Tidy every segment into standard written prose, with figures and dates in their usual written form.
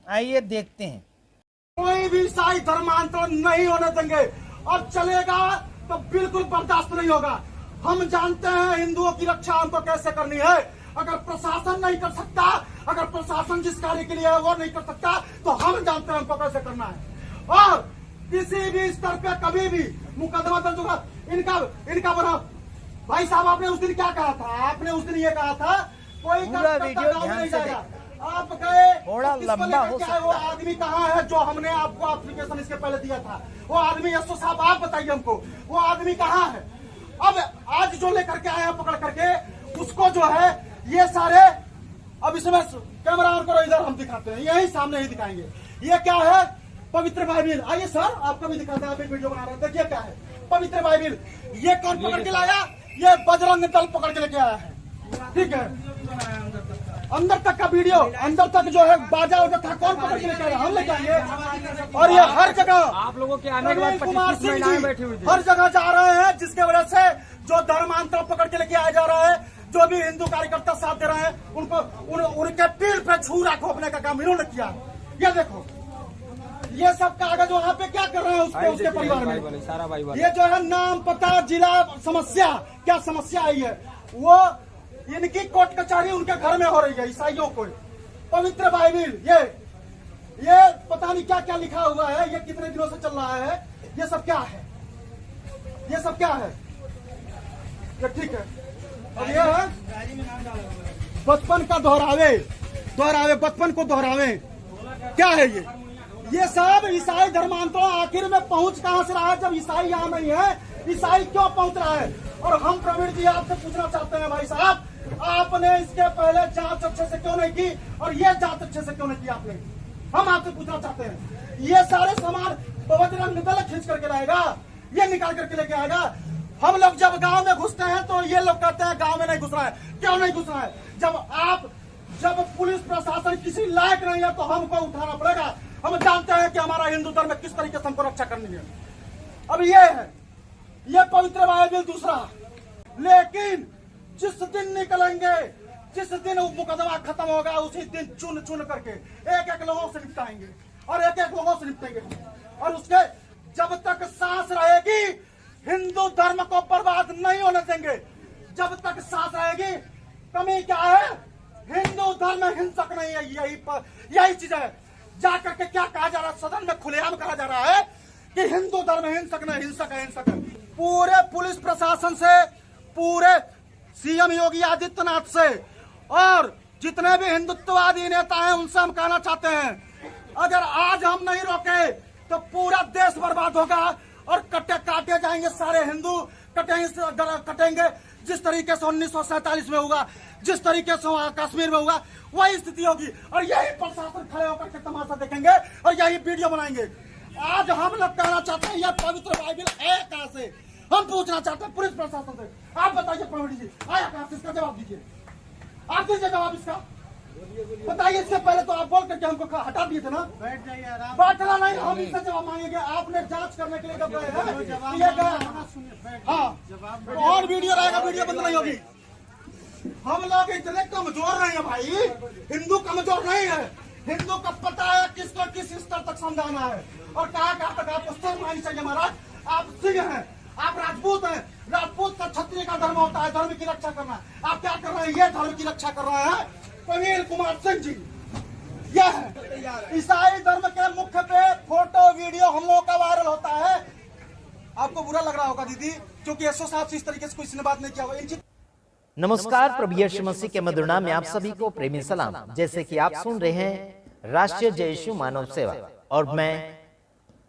आइए देखते हैं। कोई भी ईसाई धर्मांतरण नहीं होने देंगे और चलेगा तो बिल्कुल बर्दाश्त नहीं होगा। हम जानते हैं हिंदुओं की रक्षा हमको कैसे करनी है। अगर प्रशासन नहीं कर सकता, अगर प्रशासन जिस कार्य के लिए है वो नहीं कर सकता, तो हम जानते हैं हमको कैसे करना है। और किसी भी स्तर पे कभी भी मुकदमा दर्ज होगा इनका बना। भाई साहब, आपने उस दिन क्या कहा था? आपने उस दिन ये कहा था कोई पूरा वीडियो ध्यान से जाएगा। आप गए थोड़ा लंबा हो सकता है। वो आदमी कहाँ है जो हमने आपको एप्लीकेशन इसके पहले दिया था? वो आदमी यशो साहब आप बताइए हमको, वो आदमी कहाँ है? अब आज जो लेकर के आए हैं पकड़ करके, उसको जो है ये सारे, अब इसमें कैमरा ऑन करो, इधर हम दिखाते हैं, यही सामने ही दिखाएंगे। ये क्या है? पवित्र बाइबिल। आइए सर, आपको भी दिखाते हैं, आप एक वीडियो बना रहे हैं। देखिए क्या है पवित्र बाइबिल। ये कौन पकड़ के लाया? ये बजरंग दल पकड़ के लेके आया है। ठीक है, अंदर तक का वीडियो, अंदर तक जो है बाजा उजा था, कौन पकड़ के लेके आया? हम लेके आएंगे। और ये हर जगह आप लोगों के आने के बाद कुमार सिंह जी बैठी हुई थी। हर जगह जा रहे हैं, जिसके वजह से जो धर्मांतर पकड़ के लेके आया जा रहा है, जो भी हिंदू कार्यकर्ता साथ दे रहे हैं, उनको उनके पीठ पे छुरा खोपने का काम इन्होंने किया। ये देखो, ये सब कागज वहाँ पे क्या कर रहे हैं उसके परिवार में? सारा भाई ये जो है नाम, पता, जिला, समस्या, क्या समस्या आई है वो इनकी कोर्ट कचहरी उनके घर में हो रही है। ईसाइयों को पवित्र बाइबिल, ये पता नहीं क्या क्या लिखा हुआ है, ये कितने दिनों से चल रहा है। ये सब क्या है? ये सब क्या है? ये ठीक है। अब ये है बचपन का दोहरावे, बचपन को दोहरावे। क्या है ये सब ईसाई धर्मांतरण आखिर में पहुंच कहां से रहा है? जब ईसाई यहाँ नहीं है, ईसाई क्यों पहुंच रहा है? और हम प्रवीण जी आपसे पूछना चाहते हैं, भाई साहब, आपने इसके पहले जांच अच्छे से क्यों नहीं की और ये जांच अच्छे से क्यों नहीं की आपने? हम आपसे पूछना चाहते हैं। ये सारे सामान बजरंग दल खींच करके लाएगा, ये निकाल करके लेके आएगा। हम लोग जब गांव में घुसते हैं तो ये लोग कहते हैं गांव में नहीं घुस रहा है। क्यों नहीं घुस रहा है? जब पुलिस प्रशासन किसी लायक नहीं है तो हमको उठाना पड़ेगा। हम जानते हैं कि हमारा हिंदू धर्म में किस तरीके से हमको रक्षा करनी है। अब ये है, ये पवित्र बाइबिल दूसरा। लेकिन जिस दिन निकलेंगे, जिस दिन मुकदमा खत्म होगा, उसी दिन चुन चुन करके एक एक लोगों से निपटाएंगे और एक एक लोगों से निपटेंगे। और उसके जब तक सांस रहेगी, हिंदू धर्म को बर्बाद नहीं होने देंगे। जब तक सांस रहेगी। कमी क्या है? हिंदू धर्म हिंसक नहीं है, यही चीज है। जाकर के क्या कहा जा रहा है? सदन में खुलेआम कहा जा रहा है कि हिंदू धर्म हिंसक नहीं, हिंसक है, हिंसक है। पूरे पुलिस प्रशासन से, पूरे सीएम योगी आदित्यनाथ से और जितने भी हिंदुत्ववादी नेता हैं उनसे हम कहना चाहते हैं, अगर आज हम नहीं रोके तो पूरा देश बर्बाद होगा और काटे जाएंगे सारे हिंदू, कटेंगे। जिस तरीके से 1947 में हुआ, जिस तरीके से वहां कश्मीर में हुआ, वही स्थिति होगी। और यही प्रशासन खड़े होकर के तमाशा देखेंगे और यही वीडियो बनाएंगे। आज हम लोग कहना चाहते हैं, यह पवित्र बाइबिल है कहां से? हम पूछना चाहते हैं पुलिस प्रशासन से। आप बताइए प्रवीण जी, आया कहां से? इसका जवाब दीजिए। आप दीजिए जवाब इसका, बताइए। इससे पहले तो आप बोल करके हमको हटा दिए थे ना। बैठ जाइए आराम। बैठना नहीं, हम इससे जवाब मांगेंगे। आपने जांच करने के लिए जब गए हैं, हाँ, और वीडियो रहेगा, वीडियो बंद नहीं होगी। हम लोग इतने कमजोर नहीं है भाई, हिंदू कमजोर नहीं है। हिंदू का पता है किसको किस स्तर तक समझाना है और कहाँ तक आपको सम्मान चाहिए। महाराज, आप सिंह हैं, आप राजपूत हैं। राजपूत का, क्षत्रिय का धर्म होता है धर्म की रक्षा करना। आप क्या कर रहे हैं? ये धर्म की रक्षा कर रहे हैं प्रवीण कुमार सिंह जी। यह है ईसाई धर्म के मुख्य पे फोटो वीडियो हम लोगों का वायरल होता है। आपको बुरा लग रहा होगा दीदी, क्योंकि यशो साहब से इस तरीके से किसी ने बात नहीं किया होगा। नमस्कार, प्रभु यीशु मसीह के मधुर नाम में आप सभी को प्रेमी सलाम। जैसे कि आप सुन रहे हैं राष्ट्रीय जय यीशु मानव सेवा, और मैं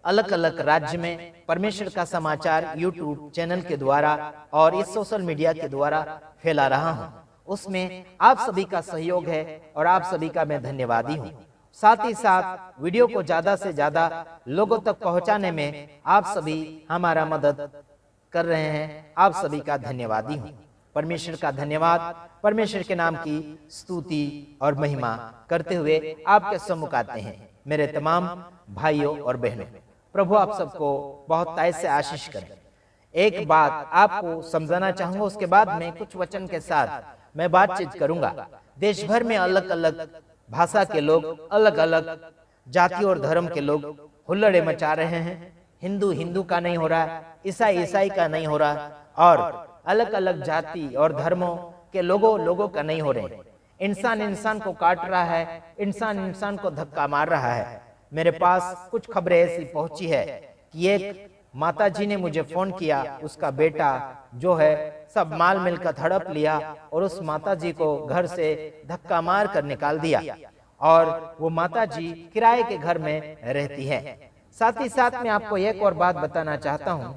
अलग अलग राज्य में परमेश्वर का समाचार यूट्यूब चैनल के द्वारा और इस सोशल मीडिया के द्वारा फैला रहा हूं। उसमें आप सभी का सहयोग है और आप सभी का मैं धन्यवादी हूं। साथ ही साथ वीडियो को ज्यादा से ज्यादा लोगों तक पहुंचाने में आप सभी हमारा मदद कर रहे हैं। आप सभी का धन्यवादी हूं। परमेश्वर का धन्यवाद, परमेश्वर के नाम की स्तुति और महिमा करते हुए आपके सम्मुख आते हैं मेरे तमाम भाइयों और बहनों। प्रभु आप सबको बहुत ताय से आशीष करें। एक बात आपको समझाना चाहूंगा, उसके बाद में कुछ वचन के साथ मैं बातचीत करूंगा। देश भर में अलग अलग भाषा के लोग अलग अलग जाति और धर्म के लोग हुल्लड़े मचा रहे हैं। हिंदू हिंदू का नहीं हो रहा, ईसाई ईसाई का नहीं हो रहा, और अलग अलग जाति और धर्मों के लोगों का नहीं हो रहे। इंसान इंसान को काट रहा है, इंसान इंसान को धक्का मार रहा है। मेरे पास कुछ खबरें ऐसी पहुंची है कि एक माता जी ने मुझे फोन किया, उसका बेटा जो है सब माल मिलकर हड़प लिया और उस माता जी को घर से धक्का मार कर निकाल दिया, और वो माता जी किराए के घर में रहती है। साथ ही साथ मैं आपको एक और बात बताना चाहता हूं,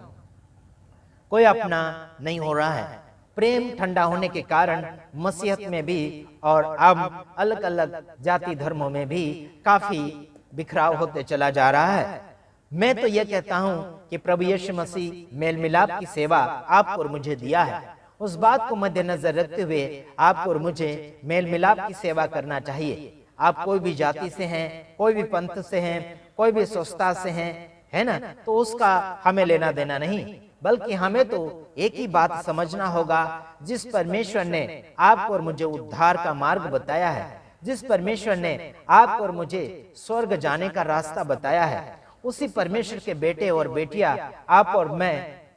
कोई अपना नहीं हो रहा है। प्रेम ठंडा होने के कारण मसीहत में भी और अब अलग अलग जाति धर्मों में भी काफी बिखराव होते चला जा रहा है। मैं तो यह कहता हूं कि प्रभु यीशु मसीह मेल मिलाप की सेवा आपको और मुझे दिया है। उस बात को मद्देनजर रखते हुए आपको और मुझे मेल मिलाप की सेवा करना चाहिए। आप कोई भी जाति से हैं, कोई भी पंथ से हैं, कोई भी संस्था से हैं, है ना, तो उसका हमें लेना देना नहीं, बल्कि हमें तो एक ही बात समझना होगा, जिस परमेश्वर ने आपको और मुझे उद्धार का मार्ग बताया है, जिस परमेश्वर ने आपको और मुझे स्वर्ग जाने का रास्ता बताया है, उसी परमेश्वर के बेटे और बेटियां आप और मैं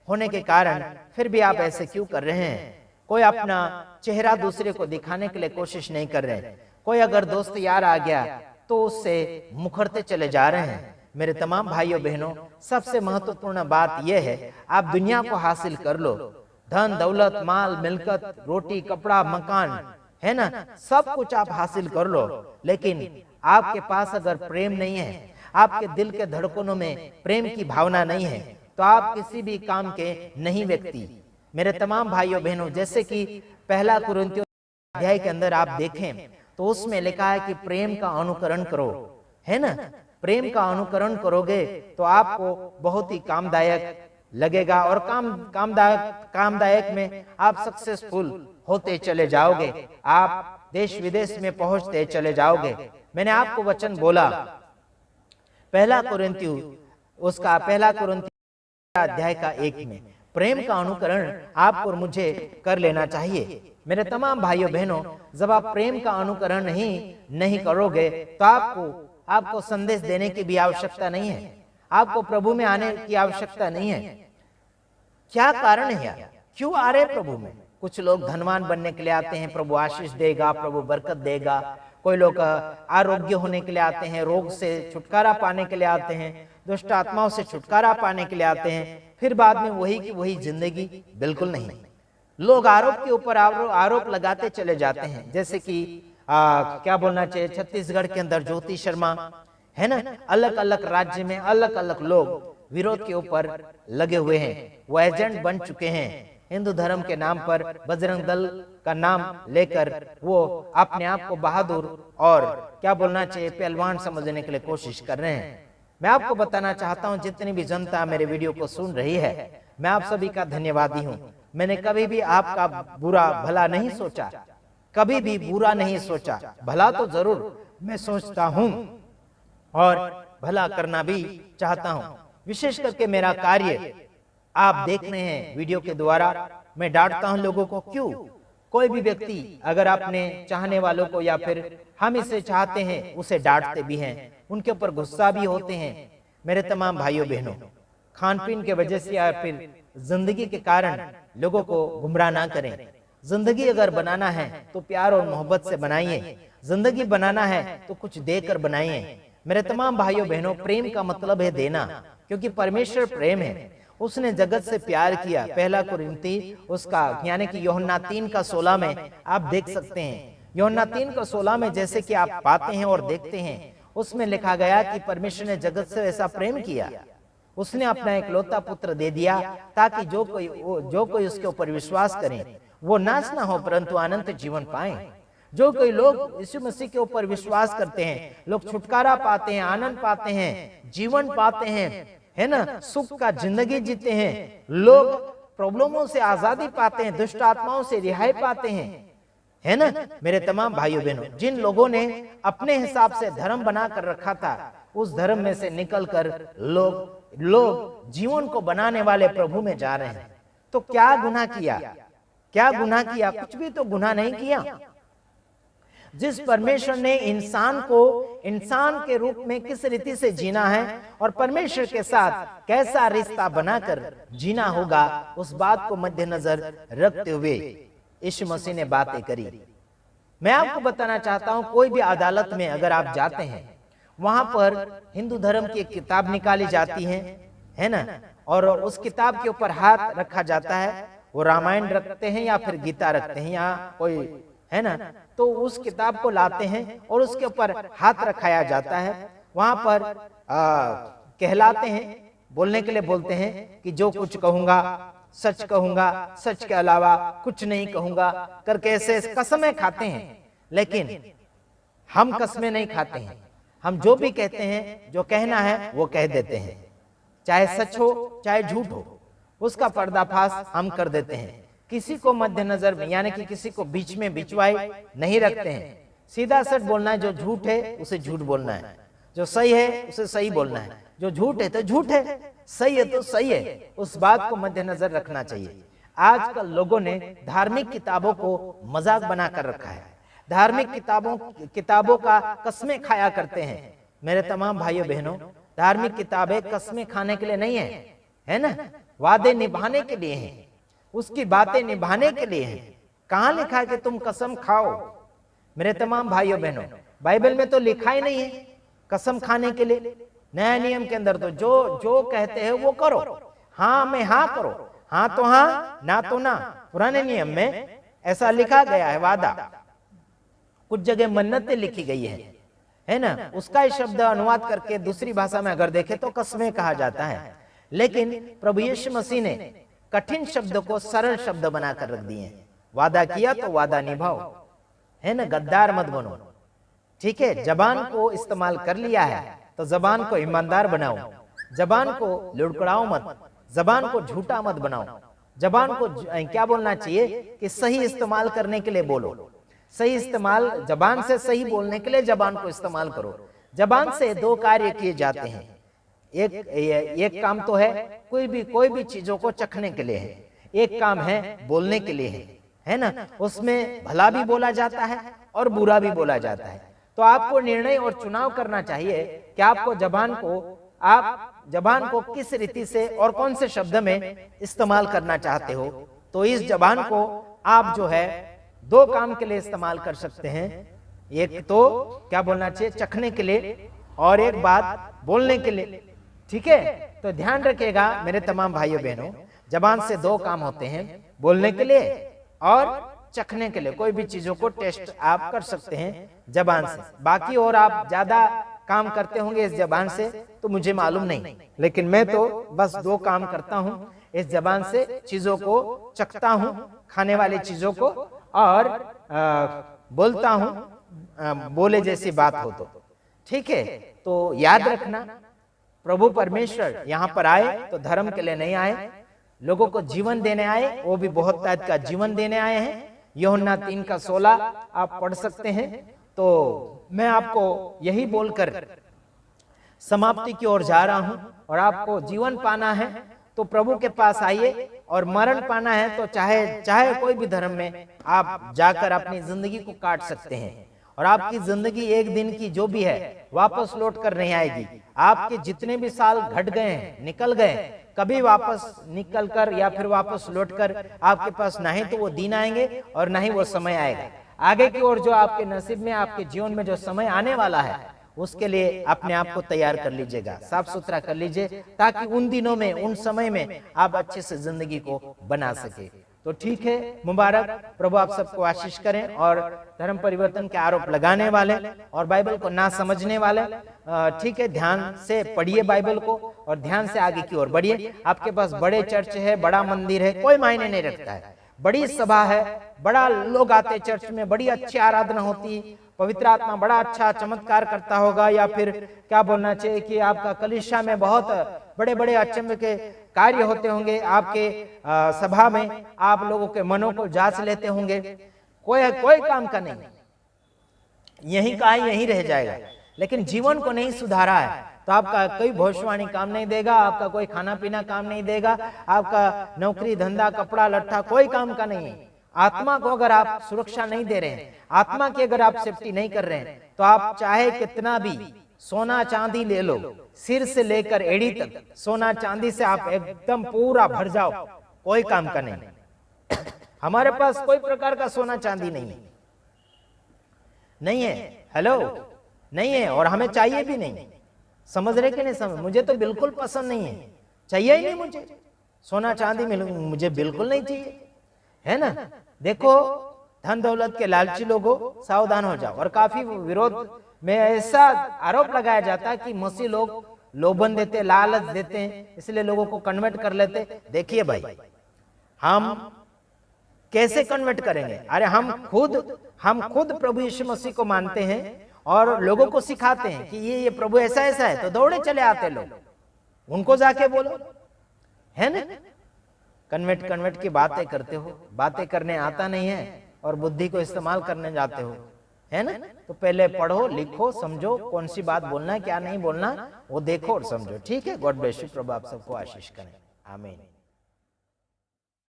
होने के कारण फिर भी आप ऐसे क्यों कर रहे हैं? कोई अपना चेहरा दूसरे को दिखाने के लिए कोशिश नहीं कर रहे। कोई अगर दोस्त यार आ गया तो उससे मुखरते चले जा रहे हैं। मेरे तमाम भाइयों बहनों, सबसे महत्वपूर्ण बात यह है, आप दुनिया को हासिल कर लो, धन दौलत माल मिलकत रोटी कपड़ा मकान, है ना, सब कुछ आप हासिल कर लो, लेकिन आपके पास अगर प्रेम नहीं है, आपके दिल के धड़कनों में प्रेम की भावना नहीं है, तो आप किसी भी काम के नहीं व्यक्ति। मेरे तमाम भाइयों बहनों, जैसे कि पहला कुरिन्थियों अध्याय के अंदर आप देखें तो उसमें लिखा है कि प्रेम का अनुकरण करो, है ना, प्रेम का अनुकरण करोगे तो आपको बहुत ही कामदायक लगेगा, और कामदायक में आप सक्सेसफुल होते चले जाओगे, आप देश विदेश में पहुंचते चले जाओगे। मैंने आपको वचन बोला पहला कुरिन्थियों अध्याय का 1 में, प्रेम का अनुकरण आपको और मुझे कर लेना चाहिए। मेरे तमाम भाइयों बहनों, जब आप प्रेम का अनुकरण नहीं करोगे तो आपको संदेश देने की भी आवश्यकता नहीं है, आपको प्रभु में आने की आवश्यकता नहीं है। क्या कारण है यार, क्यों आ रहे प्रभु में? कुछ लोग धनवान बनने के लिए आते हैं, प्रभु आशीष देगा, प्रभु बरकत देगा। कोई लोग आरोग्य होने के लिए आते हैं, रोग से छुटकारा पाने के लिए आते हैं, दुष्ट आत्माओं से छुटकारा पाने के लिए आते हैं। फिर बाद में वही की वही जिंदगी। बिल्कुल नहीं, लोग आरोप के ऊपर आरोप लगाते चले जाते हैं। जैसे कि क्या बोलना चाहिए, छत्तीसगढ़ के अंदर ज्योति शर्मा, है ना, अलग अलग राज्य में अलग अलग लोग विरोध के ऊपर लगे हुए हैं, वो एजेंट बन चुके हैं। हिंदू धर्म के नाम पर बजरंग दल का नाम लेकर वो अपने आप को बहादुर और क्या बोलना चाहिए पहलवान समझने के लिए कोशिश कर रहे हैं। मैं आपको बताना चाहता हूं, जितनी भी जनता मेरे वीडियो को सुन रही है, मैं आप सभी का धन्यवादी हूं। मैंने कभी भी आपका बुरा भला नहीं सोचा, कभी भी बुरा नहीं सोचा। भला तो जरूर मैं सोचता हूं और भला करना भी चाहता हूं। विशेष करके मेरा कार्य आप देख रहे हैं वीडियो के द्वारा, मैं डांटता हूं लोगों को। क्यों? कोई भी व्यक्ति अगर अपने चाहने वालों को या फिर हम इसे चाहते हैं उसे डांटते भी हैं, उनके ऊपर गुस्सा भी होते हैं। मेरे तमाम भाइयों बहनों, खान पीन के वजह से या फिर जिंदगी के कारण लोगों को गुमराह ना करें। जिंदगी अगर बनाना है तो प्यार और मोहब्बत से बनाइए, जिंदगी बनाना है तो कुछ देकर बनाइए। मेरे तमाम भाइयों बहनों, प्रेम का मतलब है देना, क्योंकि परमेश्वर प्रेम है। उसने जगत से प्यार किया। पहला कुरिन्थी उसका यानी कि यूहन्ना 3:16 में आप देख सकते हैं। यूहन्ना 3:16 में जैसे कि आप पाते हैं और देखते हैं, उसमें लिखा गया कि परमेश्वर ने जगत से ऐसा प्रेम किया, उसने अपना इकलौता पुत्र दे दिया, ताकि जो कोई उसके ऊपर विश्वास करे वो नाश ना हो परंतु अनंत जीवन पाए। जो कोई लोग यीशु मसीह के ऊपर विश्वास करते हैं, लोग छुटकारा पाते हैं, आनंद पाते हैं, जीवन पाते हैं, है ना, सुख का जिंदगी जीते हैं। लोग प्रॉब्लमों से आजादी पाते हैं, दुष्ट आत्माओं से रिहाई पाते हैं, है ना। मेरे तमाम भाइयों बहनों, जिन लोगों ने अपने हिसाब से धर्म बना कर रखा था, उस धर्म में से निकलकर लोग जीवन को बनाने वाले प्रभु में जा रहे हैं। तो क्या गुनाह किया? क्या गुनाह किया? कुछ भी तो गुनाह नहीं किया। जिस परमेश्वर ने इंसान को इंसान के रूप में किस रीति से जीना है और परमेश्वर के साथ कैसा रिश्ता बनाकर जीना होगा, उस बात को मद्देनजर रखते हुए यीशु मसीह ने बातें करी। मैं आपको बताना चाहता हूं, कोई भी अदालत में अगर आप जाते हैं, वहां पर हिंदू धर्म की एक किताब निकाली जाती है ना, और उस किताब के ऊपर हाथ रखा जाता है। वो रामायण रखते हैं या फिर गीता रखते हैं या कोई, है ना, तो उस किताब को लाते हैं और उसके ऊपर हाथ रखाया जाता है। वहां पर कहलाते हैं, बोलने के लिए बोलते हैं कि जो कुछ कहूंगा सच कहूंगा, सच के अलावा कुछ नहीं कहूंगा करके ऐसे कसमें खाते हैं। लेकिन हम कसमें नहीं खाते हैं, हम जो भी कहते हैं, जो कहना है वो कह देते हैं, चाहे सच हो चाहे झूठ हो, उसका पर्दाफाश हम कर देते हैं। किसी को मद्देनजर में, यानी कि किसी को बीच में बिचवाई नहीं रखते हैं। सीधा सच बोलना है, जो झूठ है उसे झूठ बोलना है, जो सही है उसे सही बोलना है, जो झूठ है तो झूठ है, सही है तो सही है, उस बात को मद्देनजर रखना चाहिए। आजकल लोगों ने धार्मिक किताबों को मजाक बनाकर रखा है, धार्मिक किताबों का कसमें खाया करते हैं। मेरे तमाम भाइयों बहनों, धार्मिक किताबें कसमें खाने के लिए नहीं है ना, वादे निभाने के लिए हैं, उसकी बातें निभाने के लिए हैं। कहां लिखा है कि तुम कसम खाओ? मेरे तमाम भाइयों बहनों, बाइबल में तो लिखा ही नहीं है कसम खाने के लिए। नया नियम के अंदर तो जो कहते हैं वो करो, हाँ में हाँ करो, हाँ तो हाँ, ना तो ना। पुराने नियम में ऐसा लिखा गया है वादा, कुछ जगह मन्नतें लिखी गई है ना, उसका ही शब्द अनुवाद करके दूसरी भाषा में अगर देखें तो कसमें कहा जाता है। लेकिन प्रभु यीशु मसीह ने कठिन शब्द को सरल शब्द बनाकर रख दिए। वादा किया तो वादा निभाओ, है ना, गद्दार मत बनो, ठीक है। जबान को इस्तेमाल कर लिया है तो जबान को ईमानदार बनाओ, जबान को लुढ़कड़ाओ मत, जबान को झूठा मत बनाओ। जबान को क्या बोलना चाहिए कि सही इस्तेमाल करने के लिए बोलो, सही इस्तेमाल, जबान से सही बोलने के लिए जबान को इस्तेमाल करो। जबान से दो कार्य किए जाते हैं, एक काम तो है कोई भी चीजों को चखने के लिए है, एक काम है बोलने के लिए है ना। उसमें भला भी बोला जाता है और बुरा भी बोला जाता है। तो आपको निर्णय और चुनाव करना चाहिए कि आपको जबान को किस रीति से और कौन से शब्द में इस्तेमाल करना चाहते हो। तो इस जबान को आप जो है दो काम के लिए इस्तेमाल कर सकते हैं। एक तो क्या बोलना चाहिए, चखने के लिए, और एक बात बोलने के लिए, ठीक है। तो ध्यान रखिएगा मेरे तमाम भाइयों बहनों, जबान से दो काम होते हैं, बोलने के लिए और चखने के लिए। कोई भी चीजों को टेस्ट आप कर सकते हैं जबान से, बाकी और आप ज्यादा काम करते होंगे इस जबान से तो मुझे मालूम नहीं, लेकिन मैं तो बस दो काम करता हूं इस जबान से, चीजों को चखता हूं, खाने वाली चीजों को, और बोलता हूं बोले जैसी बात हो तो, ठीक है। तो याद रखना, प्रभु परमेश्वर यहाँ पर आए तो धर्म के लिए नहीं आए, लोगों को जीवन देने आए, वो भी बहुत ताकत का जीवन देने आए हैं। यूहन्ना 3:16 आप पढ़ सकते हैं। तो मैं आपको यही बोलकर समाप्ति की ओर जा रहा हूं, और आपको जीवन पाना है तो प्रभु के पास आइए, और मरण पाना है तो चाहे कोई भी धर्म में आप जाकर अपनी जिंदगी को काट सकते हैं। और आपकी जिंदगी एक दिन की जो भी है वापस लौट कर नहीं आएगी। आपके जितने भी साल घट गए हैं, निकल गए, कभी वापस निकल कर या फिर वापस लौट कर आपके पास ना ही तो वो दिन आएंगे और ना ही वो समय आएगा। आगे की ओर जो आपके नसीब में, आपके जीवन में जो समय आने वाला है, उसके लिए अपने आप को तैयार कर लीजिएगा, साफ सुथरा कर लीजिए, ताकि उन दिनों में, उन समय में आप अच्छे से जिंदगी को बना सके। तो ठीक है, मुबारक, प्रभु आप सबको आशीष करें। और धर्म परिवर्तन के आरोप लगाने वाले और बाइबल को ना समझने वाले, ठीक है, ध्यान से पढ़िए बाइबल को और ध्यान से आगे की ओर बढ़िए। आपके पास बड़े चर्च है, बड़ा मंदिर है, कोई मायने नहीं रखता है, बड़ी सभा है, बड़ा लोग आते चर्च में, बड़ी अच्छी आराधना होती, पवित्र आत्मा बड़ा अच्छा चमत्कार करता होगा, या फिर क्या बोलना चाहिए कि आपका कलीसिया में बहुत बड़े बड़े अचंभे के कार्य होते होंगे, आपके सभा में आप लोगों के मनों को जांच लेते होंगे, कोई काम का नहीं, यही का यही रह जाएगा। लेकिन जीवन को नहीं सुधारा है तो आपका कोई भविष्यवाणी काम नहीं देगा, आपका कोई खाना पीना काम नहीं देगा, आपका नौकरी धंधा कपड़ा लट्ठा कोई काम का नहीं है। आत्मा को अगर आप सुरक्षा नहीं दे रहे हैं, आत्मा की अगर आप सेफ्टी नहीं कर रहे हैं, तो आप चाहे कितना भी सोना चांदी ले लो, सिर से लेकर एड़ी तक सोना चांदी से आप एकदम पूरा भर जाओ, कोई काम का नहीं। हमारे पास कोई प्रकार का सोना चांदी नहीं है, हेलो, नहीं है, और हमें चाहिए भी नहीं। समझ रहे कि नहीं समझ? मुझे तो बिल्कुल पसंद नहीं है, चाहिए ही नहीं मुझे सोना चांदी, मुझे बिल्कुल नहीं चाहिए, है ना। देखो, धन दौलत के लालची लोगों, सावधान हो जाओ। और काफी विरोध में ऐसा आरोप लगाया जाता है कि मसीह लोग लोभन देते, लालच देते हैं, इसलिए लोगों को कन्वर्ट कर लेते। देखिए भाई, हम कैसे कन्वर्ट करेंगे? अरे हम खुद प्रभु यीशु मसीह को मानते हैं और लोगों को सिखाते हैं कि ये प्रभु ऐसा ऐसा है, तो दौड़े चले आते लोग, उनको जाके बोलो, है ना। कन्वर्ट की बातें करते हो, बातें करने आता नहीं है और बुद्धि को इस्तेमाल करने जाते हो, है ना। तो पहले पढ़ो, लिखो, समझो, कौन सी बात बोलना है, क्या नहीं बोलना, वो देखो और समझो। ठीक है, गॉड ब्लेस यू। प्रभु आप सबको आशीष करें। आमीन।